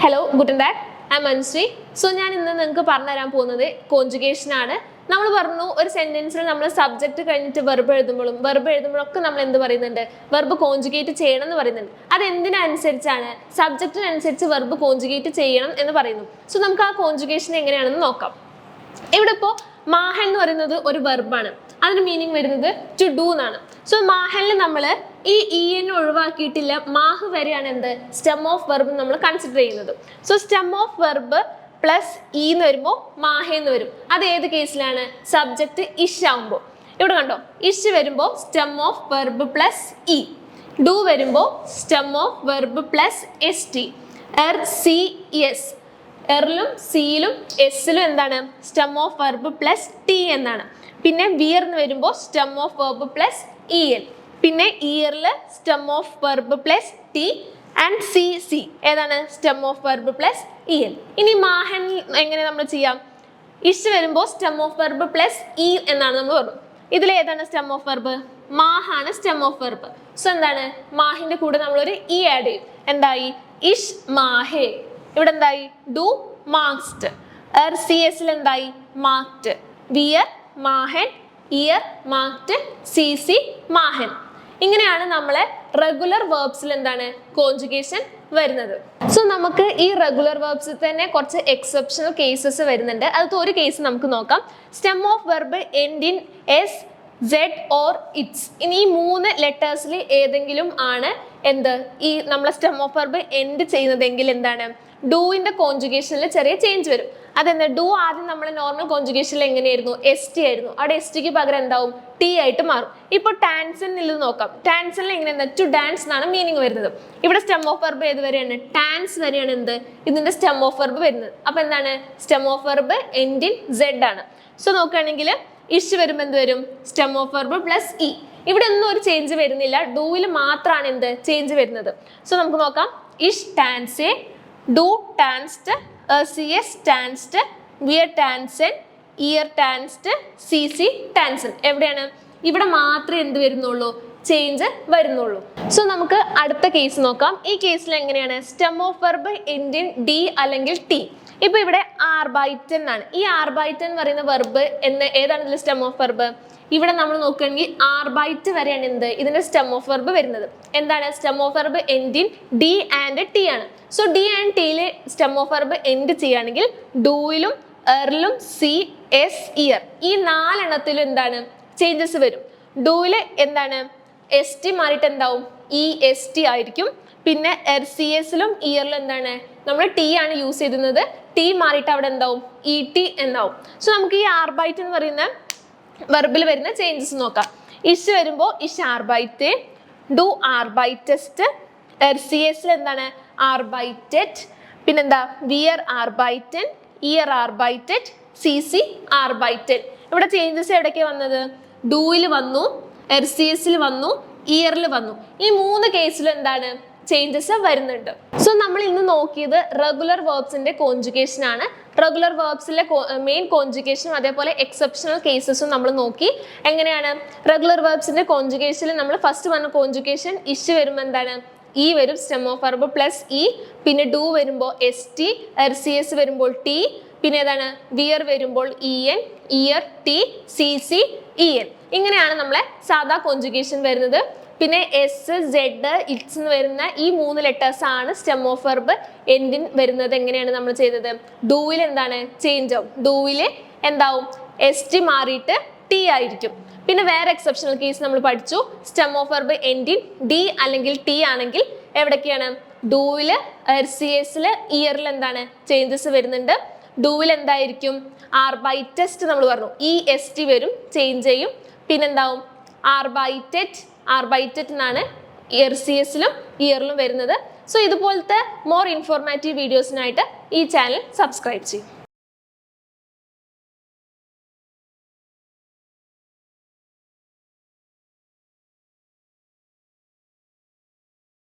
Hello, guten Tag. I'm Anusri. So, I will tell you conjugation. We will a sentence we subject verb verb conjugate subject verb conjugate so we will conjugation Mahan is a verb. That's the meaning to do. So, Mahan is a stem of verb. So, stem of verb plus E is Mahan. That's the case. Subject ish. Ish is stem of verb plus E. Do is stem of verb plus ST. RCS. Erlum, Sealum, Esilum, stem of verb plus T. Pinne wear stem of verb plus EL. Pinne earle stem of verb plus T and CC. Stem of verb plus EL. Ini Mahan Ish stem of verb plus E. This is stem of verb. Mahan stem of verb. So, Mahin E add. Ish Mahe. Do marked. RCS marked. Wear Mahen. Ear marked. CC Mahen. This regular verbs conjugation. So, we regular verbs exceptional cases. That's one case. Stem of verb end in S, Z or its. In these three letters, stem of verb end do in the conjugation change. That's do in normal conjugation ST. That's ST T. Now, tansen to dance meaning. This stem of verb dance is stem of verb. Stem of verb end in Z. So, ish stem of verb plus E. Here no change do will change. So, ish dance. Do danced, CS danced, wear danced, ear danced, CC danced. Everyone, ഇവിടെ മാത്രമേ എന്ത് വരുന്നുള്ളൂ change വരുന്നുള്ളൂ. So നമുക്ക് അടുത്ത case നോക്കാം. ഈ കേസിൽ എങ്ങനെയാണ് stem of verb end in D അല്ലെങ്കിൽ ടി. ഇപ്പോൾ ഇവിടെ ആർബൈറ്റൻ ആണ്. ഈ ആർബൈറ്റൻ എന്ന് പറയുന്ന വെർബ് ഏതാണ് ഇതിൽ സ്റ്റെം ഓഫ് വെർബ്? ഇവിടെ നമ്മൾ നോക്കുകയാണെങ്കിൽ ആർബൈറ്റ് വരെയാണ് എന്ത് ഇതിന്റെ സ്റ്റെം ഓഫ് വെർബ് വരുന്നത്. എന്താണ് stem of verb end in D and T ആണ്. സോ ഡി ആൻഡ് ടിയിലെ സ്റ്റെം ഓഫ് വെർബ് എൻഡ് ചെയ്യുകയാണെങ്കിൽ ഡൂയിലും എർലും സി എസ് ഇയർ ഈ നാലെണ്ണത്തിലും എന്താണ് ചേഞ്ചസ് വരും. ഡൂയില് എന്താണ് എസ് ടി മാറിയിട്ട് എന്താവും ഇ എസ് ടി ആയിരിക്കും. പിന്നെ സി എസിലും ഇയറിലും എന്താണ് നമ്മൾ ടി ആണ് യൂസ് ചെയ്തിരുന്നത്. ടി മാറിയിട്ട് അവിടെ എന്താവും ഇ ടി എന്നാവും. സോ നമുക്ക് ഈ ആർബൈറ്റ് എന്ന് പറയുന്ന വെർബിൽ വരുന്ന ചേഞ്ചസ് നോക്കാം. ഇഷ് വരുമ്പോൾ ഇഷ് ആർബൈറ്റ്, ഡു ആർബൈറ്റസ്റ്റ്, സി എസിൽ എന്താണ് ആർബൈറ്റഡ്, പിന്നെന്താ വിയർ ആർബൈറ്റൻ, ഇയർ ആർബൈറ്റഡ്, സി സി ആർബൈറ്റഡ്. ഇവിടെ ചേഞ്ചസ് എവിടേക്കാണ് വന്നത്? ഡൂയിൽ വന്നു, സി എസിൽ വന്നു, ഇയറിൽ വന്നു. ഈ മൂന്ന് കേസിലും എന്താണ് ചേഞ്ചസ് വരുന്നുണ്ട്. സോ നമ്മൾ ഇന്ന് നോക്കിയത് റെഗുലർ വേർബ്സിന്റെ കോൺജുഗേഷൻ ആണ്. റെഗുലർ വേർബ്സിലെ മെയിൻ കോൺജുഗേഷനും അതേപോലെ എക്സെപ്ഷണൽ കേസസും നമ്മൾ നോക്കി. എങ്ങനെയാണ് റെഗുലർ വേർബ്സിന്റെ കോൺജുഗേഷനിൽ നമ്മൾ ഫസ്റ്റ് പറഞ്ഞ കോൺജുഗേഷൻ ഇഷ് വരുമ്പോൾ എന്താണ് ഇ വരും, stem of verb plus E. പിന്നെ ഡു വരുമ്പോൾ എസ് ടി, സി എസ് വരുമ്പോൾ ടി, പിന്നെ ഏതാണ് വിയർ വരുമ്പോൾ E N, year T, C C E N. ഇങ്ങനെയാണ് നമ്മളെ സാധാ കോൺജുഗേഷൻ വരുന്നത്. പിന്നെ എസ് സെഡ് ഇറ്റ്സ് എന്ന് വരുന്ന ഈ മൂന്ന് ലെറ്റേഴ്സ് ആണ് സ്റ്റെം ഓഫ് വെർബ് എൻഡിൻ വരുന്നത്. എങ്ങനെയാണ് നമ്മൾ ചെയ്തത്? ഡൂവിൽ എന്താണ് ചേഞ്ച് ആവും. ഡൂവിൽ എന്താവും എസ് ടി മാറിയിട്ട് ടി ആയിരിക്കും. പിന്നെ വേറെ എക്സെപ്ഷണൽ കേസ് നമ്മൾ പഠിച്ചു. സ്റ്റെം ഓഫ് വെർബ് എൻഡിൻ ഡി അല്ലെങ്കിൽ ടി ആണെങ്കിൽ എവിടേക്കാണ് ഡൂവിൽ സി എസിൽ ഇയറിൽ എന്താണ് ചേഞ്ചസ് വരുന്നുണ്ട്. ഡൂവിൽ എന്തായിരിക്കും ആർബൈറ്റസ്റ്റ് നമ്മൾ പറഞ്ഞു ഇ എസ് ടി വരും, ചേഞ്ച് ചെയ്യും. പിന്നെന്താവും ആർബൈറ്റഡ്, ആർബൈറ്റഡ് എന്നാണ് സി എസിലും ഇയറിലും വരുന്നത്. സോ ഇതുപോലത്തെ മോർ ഇൻഫോർമാറ്റീവ് വീഡിയോസിനായിട്ട് ഈ ചാനൽ സബ്സ്ക്രൈബ് ചെയ്യും.